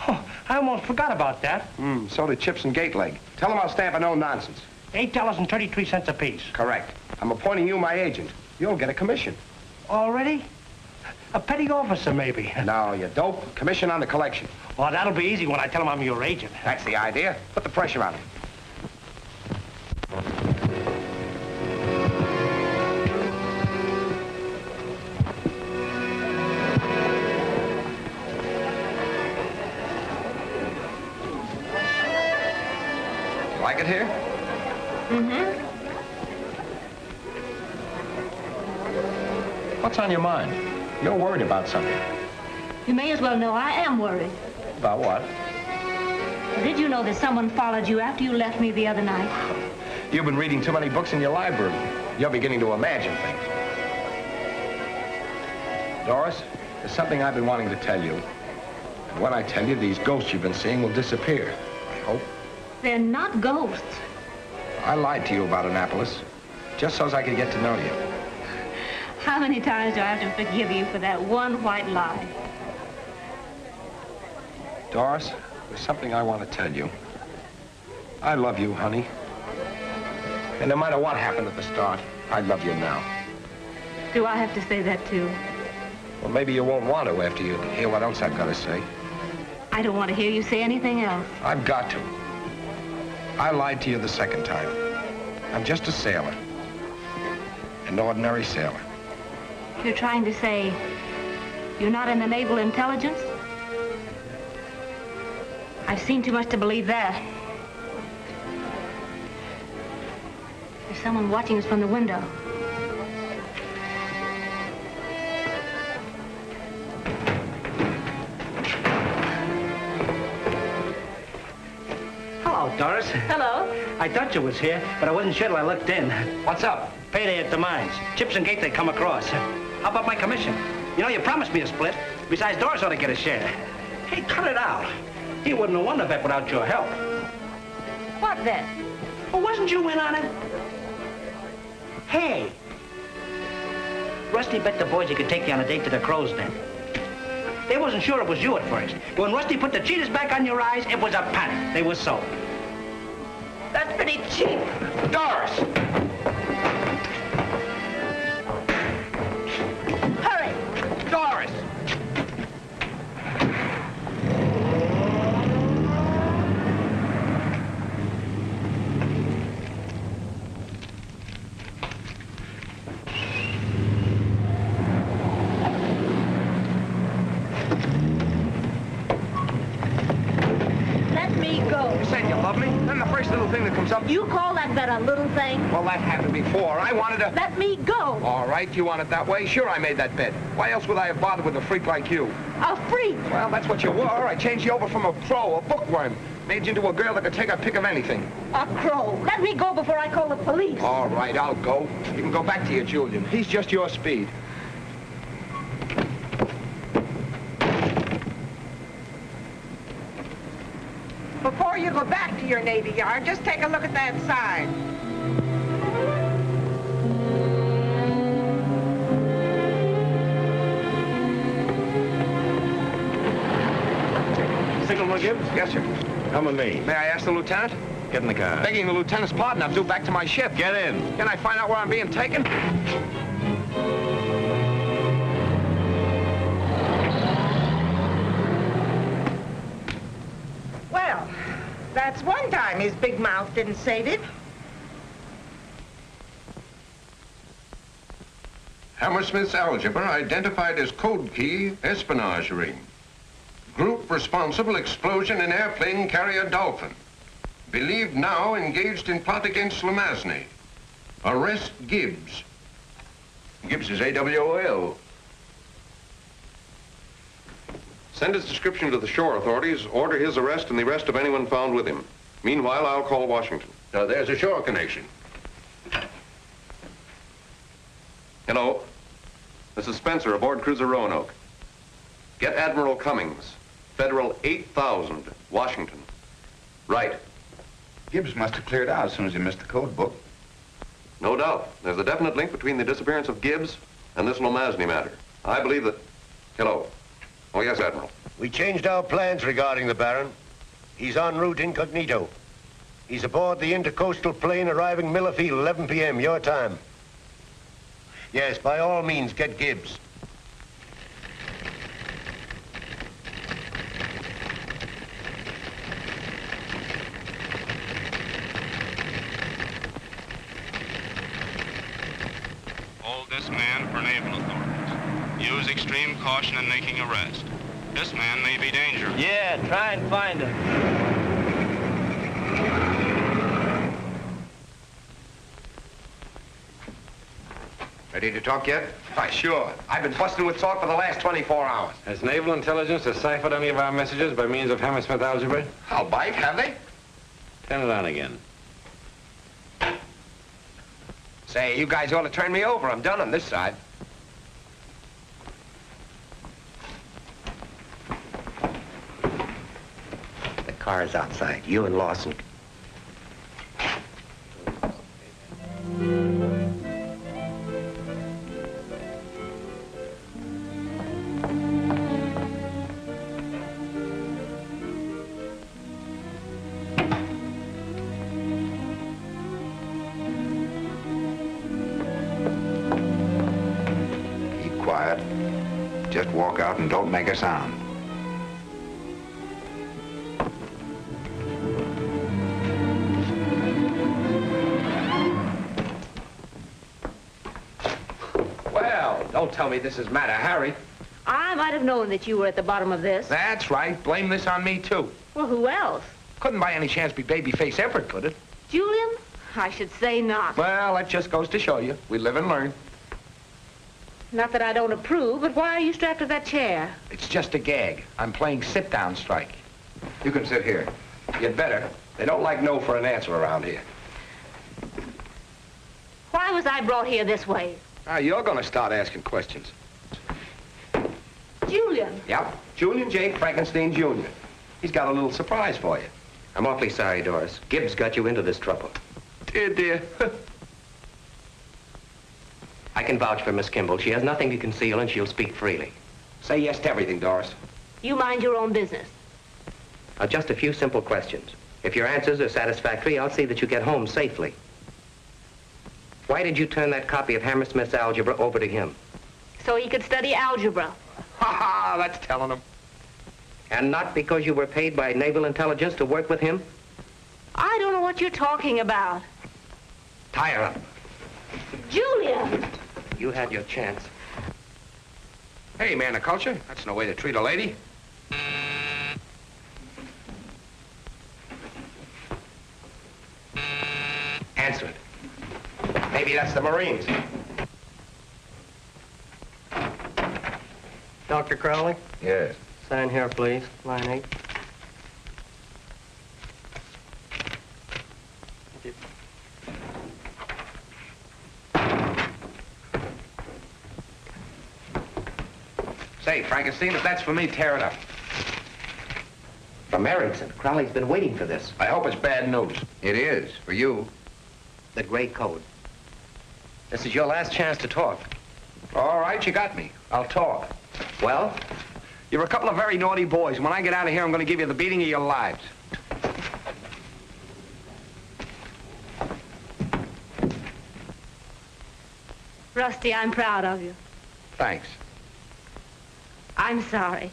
Oh, I almost forgot about that. So did Chips and Gate Leg. Tell them I'll stamp a no nonsense. $8.33 apiece. Correct. I'm appointing you my agent. You'll get a commission. Already? A petty officer, maybe. No, you dope. Commission on the collection. Oh, that'll be easy when I tell him I'm your agent. That's the idea. Put the pressure on him. Like it here? Mm-hmm. What's on your mind? You're worried about something. You may as well know I am worried. About what? Did you know that someone followed you after you left me the other night? You've been reading too many books in your library. You're beginning to imagine things. Doris, there's something I've been wanting to tell you. And when I tell you, these ghosts you've been seeing will disappear. I hope. They're not ghosts. I lied to you about Annapolis, just so as I could get to know you. How many times do I have to forgive you for that one white lie? Doris, there's something I want to tell you. I love you, honey. And no matter what happened at the start, I love you now. Do I have to say that too? Well, maybe you won't want to after you hear what else I've got to say. I don't want to hear you say anything else. I've got to. I lied to you the second time. I'm just a sailor. An ordinary sailor. You're trying to say you're not in the naval intelligence? I've seen too much to believe that. There's someone watching us from the window. Hello, Doris. Hello. I thought you was here, but I wasn't sure till I looked in. What's up? Payday at the mines. Chips and Gate they come across. How about my commission? You know, you promised me a split. Besides, Doris ought to get a share. Hey, cut it out. He wouldn't have won the bet without your help. What bet? Oh, wasn't you in on it? Hey. Rusty bet the boys he could take you on a date to the crow's den. They wasn't sure it was you at first. But when Rusty put the cheaters back on your eyes, it was a panic. They were sold. That's pretty cheap. Doris! Hurry! Doris! Let me go. You said you love me? Then the first little thing that comes up... You call that bet a little thing? Well, that happened before. I wanted to... Let me go. All right, you want it that way? Sure, I made that bet. Why else would I have bothered with a freak like you? A freak? Well, that's what you were. I changed you over from a pro, a bookworm. Made you into a girl that could take a pick of anything. A crow. Let me go before I call the police. All right, I'll go. You can go back to your Julian. He's just your speed. Before you go back to your Navy Yard, just take a look at that sign. Signalman Gibbs? Yes, sir. Come with me. May I ask the lieutenant? Get in the car. Begging the lieutenant's pardon, I'm due back to my ship. Get in. Can I find out where I'm being taken? Well, that's one time his big mouth didn't save him. Hammersmith's algebra identified as code key espionage ring. Group responsible explosion in airplane carrier Dolphin. Believed now engaged in plot against Lamazny. Arrest Gibbs. Gibbs is AWOL. Send his description to the shore authorities, order his arrest and the arrest of anyone found with him. Meanwhile, I'll call Washington. Now, there's a shore connection. Hello. This is Spencer aboard cruiser Roanoke. Get Admiral Cummings, Federal 8000, Washington. Right. Gibbs must have cleared out as soon as he missed the code book. No doubt. There's a definite link between the disappearance of Gibbs and this Lamazny matter. I believe that... Hello. Oh, yes, Admiral. We changed our plans regarding the Baron. He's en route incognito. He's aboard the intercoastal plane arriving Miller Field, 11 p.m., your time. Yes, by all means, get Gibbs. Hold this man for naval authorities. Use extreme caution in making arrest. This man may be dangerous. Yeah, try and find him. Ready to talk yet? Why, sure. I've been busting with talk for the last 24 hours. Has naval intelligence deciphered any of our messages by means of Hammersmith algebra? I'll bite, have they? Turn it on again. Say, you guys ought to turn me over. I'm done on this side. The car's outside. You and Lawson. Just walk out and don't make a sound. Well, don't tell me this is Matter Harry. I might have known that you were at the bottom of this. That's right. Blame this on me, too. Well, who else? Couldn't by any chance be Babyface Everett, could it? Julian? I should say not. Well, that just goes to show you. We live and learn. Not that I don't approve, but why are you strapped to that chair? It's just a gag. I'm playing sit-down strike. You can sit here. You'd better. They don't like no for an answer around here. Why was I brought here this way? You're gonna start asking questions. Julian. Yep. Julian J. Frankenstein, Jr. He's got a little surprise for you. I'm awfully sorry, Doris. Gibbs got you into this trouble. Dear. I can vouch for Miss Kimball. She has nothing to conceal, and she'll speak freely. Say yes to everything, Doris. You mind your own business. Just a few simple questions. If your answers are satisfactory, I'll see that you get home safely. Why did you turn that copy of Hammersmith's algebra over to him? So he could study algebra. Ha-ha, that's telling him. And not because you were paid by naval intelligence to work with him? I don't know what you're talking about. Tie her up. Julian! You had your chance. Hey, man of culture. That's no way to treat a lady. Answer it. Maybe that's the Marines. Dr. Crowley? Yes. Sign here, please. Line 8. Say, Frankenstein, if that's for me, tear it up. From Erickson. Crowley's been waiting for this. I hope it's bad news. It is, for you. The gray code. This is your last chance to talk. All right, you got me. I'll talk. Well? You're a couple of very naughty boys. When I get out of here, I'm going to give you the beating of your lives. Rusty, I'm proud of you. Thanks. I'm sorry.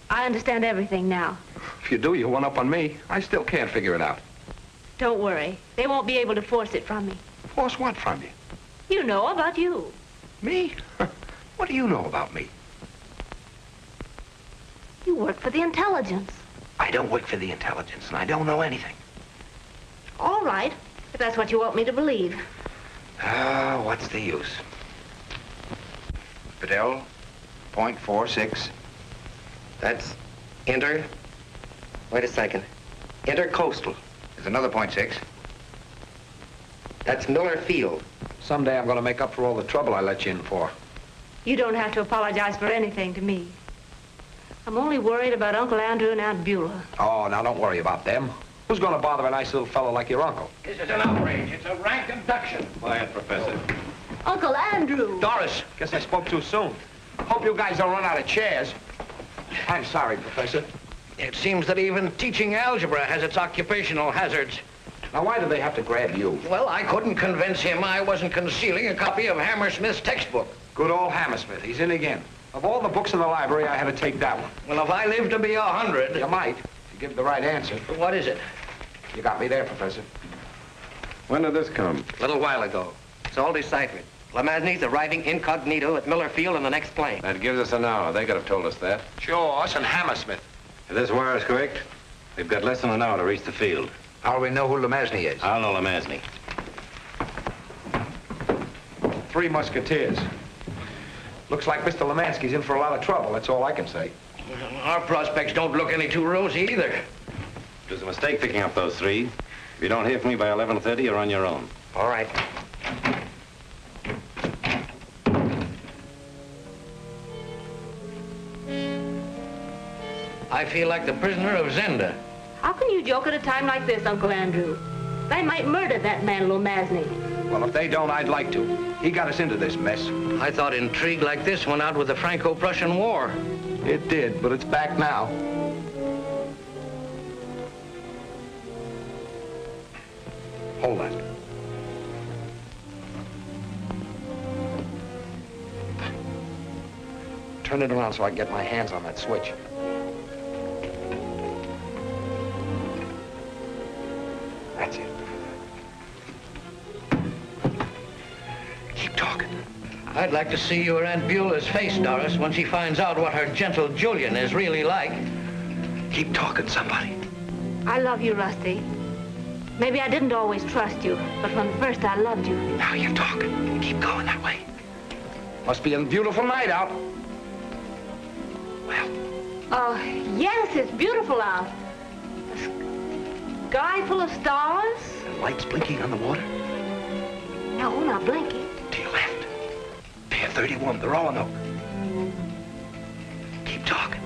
I understand everything now. If you do, you one up on me. I still can't figure it out. Don't worry. They won't be able to force it from me. Force what from you? You know about you. Me? What do you know about me? You work for the intelligence. I don't work for the intelligence, and I don't know anything. All right, if that's what you want me to believe. What's the use? Fidel, .46. That's inter... Wait a second. Intercoastal. There's another .6. That's Miller Field. Someday I'm going to make up for all the trouble I let you in for. You don't have to apologize for anything to me. I'm only worried about Uncle Andrew and Aunt Beulah. Oh, now don't worry about them. Who's going to bother a nice little fellow like your uncle? This is an outrage. It's a rank abduction. Quiet, Professor. Uncle Andrew! Doris, guess I spoke too soon. Hope you guys don't run out of chairs. I'm sorry, Professor. It seems that even teaching algebra has its occupational hazards. Now, why do they have to grab you? Well, I couldn't convince him I wasn't concealing a copy of Hammersmith's textbook. Good old Hammersmith. He's in again. Of all the books in the library, I had to take that one. Well, if I live to be 100... You might, if you give the right answer. What is it? You got me there, Professor. When did this come? A little while ago. It's all deciphered. Lemasny's arriving incognito at Miller Field on the next plane. That gives us an hour. They could have told us that. Sure, us and Hammersmith. If this wire is correct, we've got less than an hour to reach the field. How do we know who Lemasny is? I'll know Lemasny. 3 Musketeers. Looks like Mr. Lemansky's in for a lot of trouble. That's all I can say. Our prospects don't look any too rosy either. It was a mistake picking up those 3. If you don't hear from me by 11:30, you're on your own. All right. I feel like the prisoner of Zenda. How can you joke at a time like this, Uncle Andrew? They might murder that man, Lemasny. Well, if they don't, I'd like to. He got us into this mess. I thought intrigue like this went out with the Franco-Prussian War. It did, but it's back now. Hold that. Turn it around so I can get my hands on that switch. That's it. Keep talking. I'd like to see your Aunt Beulah's face, Doris, when she finds out what her gentle Julian is really like. Keep talking, somebody. I love you, Rusty. Maybe I didn't always trust you, but from the first I loved you. Now you're talking. Keep going that way. Must be a beautiful night out. Well. Oh, yes, it's beautiful out. A sky full of stars. Lights blinking on the water. No, not blinking. To your left. Pier 31, the Roanoke. Keep talking.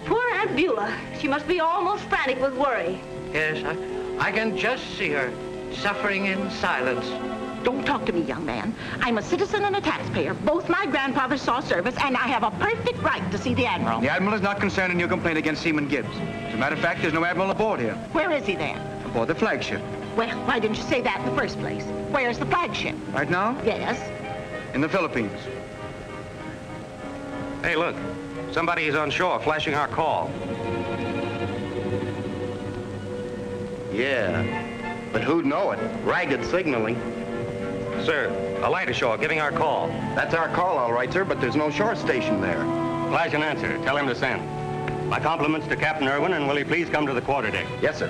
Poor Aunt Beulah. She must be almost frantic with worry. Yes, I can just see her, suffering in silence. Don't talk to me, young man. I'm a citizen and a taxpayer. Both my grandfathers saw service, and I have a perfect right to see the Admiral. The Admiral is not concerned in your complaint against Seaman Gibbs. As a matter of fact, there's no Admiral aboard here. Where is he then? Aboard the flagship. Well, why didn't you say that in the first place? Where's the flagship? Right now? Yes. In the Philippines. Hey, look. Somebody is on shore flashing our call. Yeah, but who'd know it? Ragged signaling. Sir, a light ashore giving our call. That's our call, all right, sir, but there's no shore station there. Flash an answer. Tell him to send. My compliments to Captain Irwin, and will he please come to the quarterdeck? Yes, sir.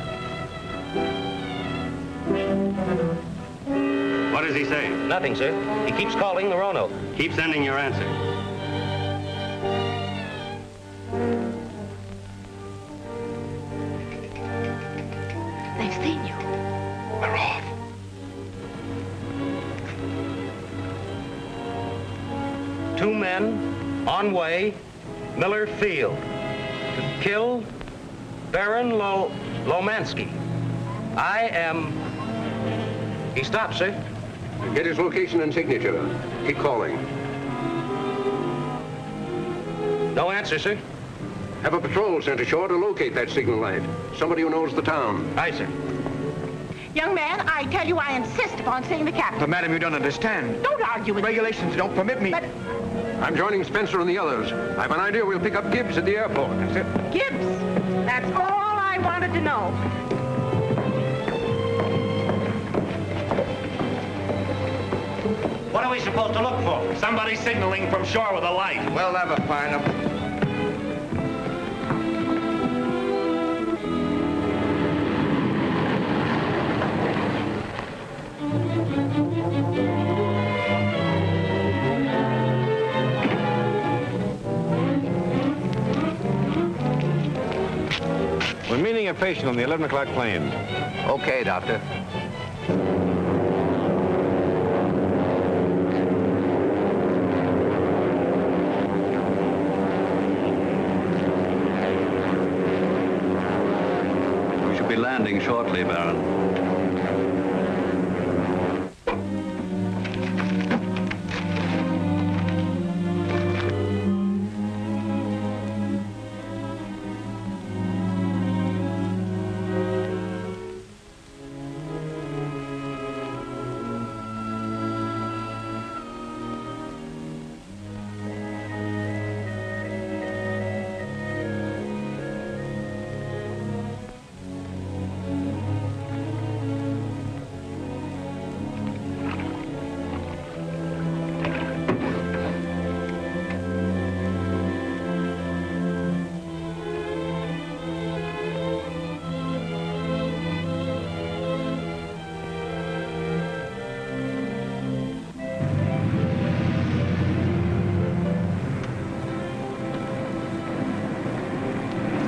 What does he say? Nothing, sir. He keeps calling the Roanoke. Keep sending your answer. They've seen you. We're off. Two men, on way, Miller Field, to kill Baron Lomansky. I am... He stopped, sir. Get his location and signature. Keep calling. No answer, sir. Have a patrol sent ashore to locate that signal light. Somebody who knows the town. Aye, sir. Young man, I tell you I insist upon seeing the captain. But, madam, you don't understand. Don't argue with me. Regulations don't permit me. But I'm joining Spencer and the others. I have an idea we'll pick up Gibbs at the airport. That's it. Gibbs, that's all I wanted to know. What are we supposed to look for? Somebody signaling from shore with a light. We'll never find them. We're meeting a patient on the 11 o'clock plane. Okay, Doctor. We should be landing shortly, Baron.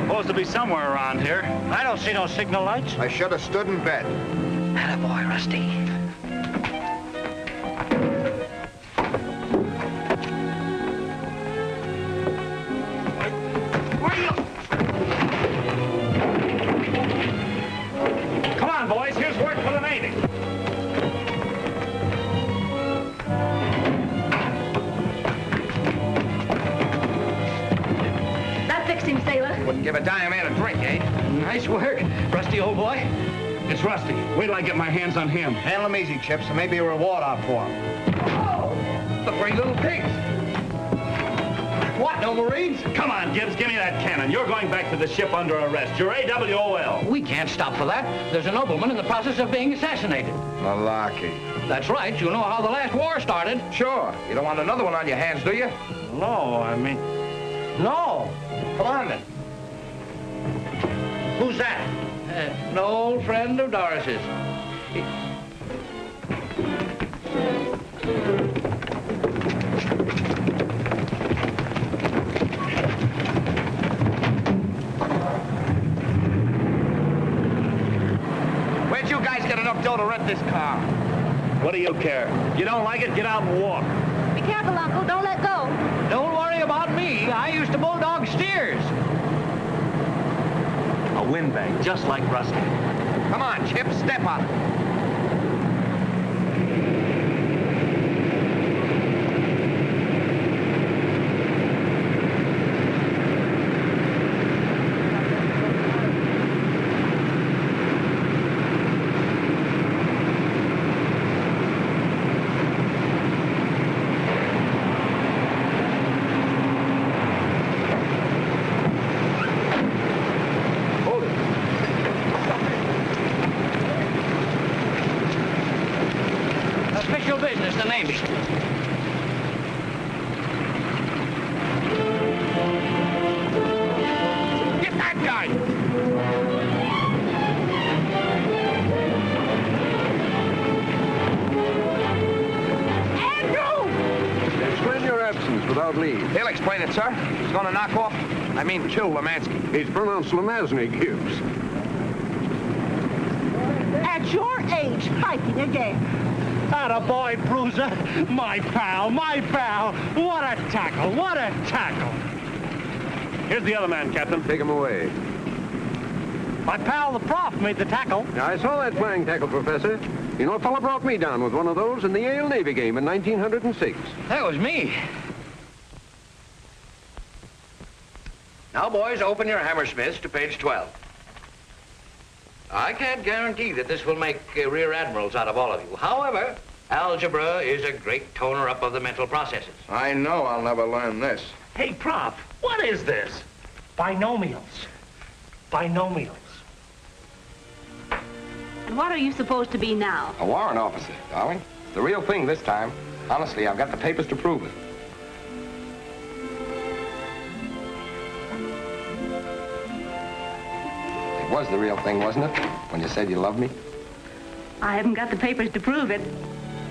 Supposed to be somewhere around here. I don't see no signal lights. I should have stood in bed. Attaboy, Rusty. Come on, boys. Here's work for the Navy. That fixed him, sailor. Wouldn't give a dying man a drink, eh? Nice work, Rusty, old boy. It's Rusty. Wait till I get my hands on him. Handle him easy, Chips, and maybe a reward out for him. Oh, the three little pigs. What, no Marines? Come on, Gibbs, give me that cannon. You're going back to the ship under arrest. You're AWOL. We can't stop for that. There's a nobleman in the process of being assassinated. Malarkey. That's right. You know how the last war started. Sure. You don't want another one on your hands, do you? No, I mean... No. Come on, then. Who's that? An old friend of Doris's. Where'd you guys get enough dough to rent this car? What do you care? If you don't like it, get out and walk. Be careful, Uncle. Don't let go. Don't worry about me. I used to bulldog steers. A windbag, just like Rusty. Come on, Chip, step on it. Official business, the Navy. Get that guy! Andrew! Explain your absence without leave. He'll explain it, sir. He's going to knock off, kill Lemansky. He's pronounced Lemazny, Gibbs. At your age, fighting again. Attaboy, Bruiser. My pal, my pal. What a tackle, what a tackle. Here's the other man, Captain. Take him away. My pal, the prof, made the tackle. I saw that flying tackle, Professor. You know, a fella brought me down with one of those in the Yale Navy game in 1906. That was me. Now, boys, open your Hammersmiths to page 12. I can't guarantee that this will make rear admirals out of all of you. However, algebra is a great toner-up of the mental processes. I know I'll never learn this. Hey, Prof, what is this? Binomials. Binomials. And what are you supposed to be now? A warrant officer, darling. The real thing this time. Honestly, I've got the papers to prove it. It was the real thing, wasn't it? When you said you loved me? I haven't got the papers to prove it,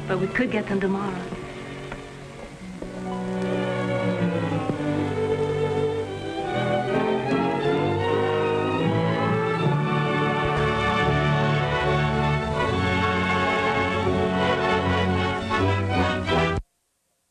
but we could get them tomorrow.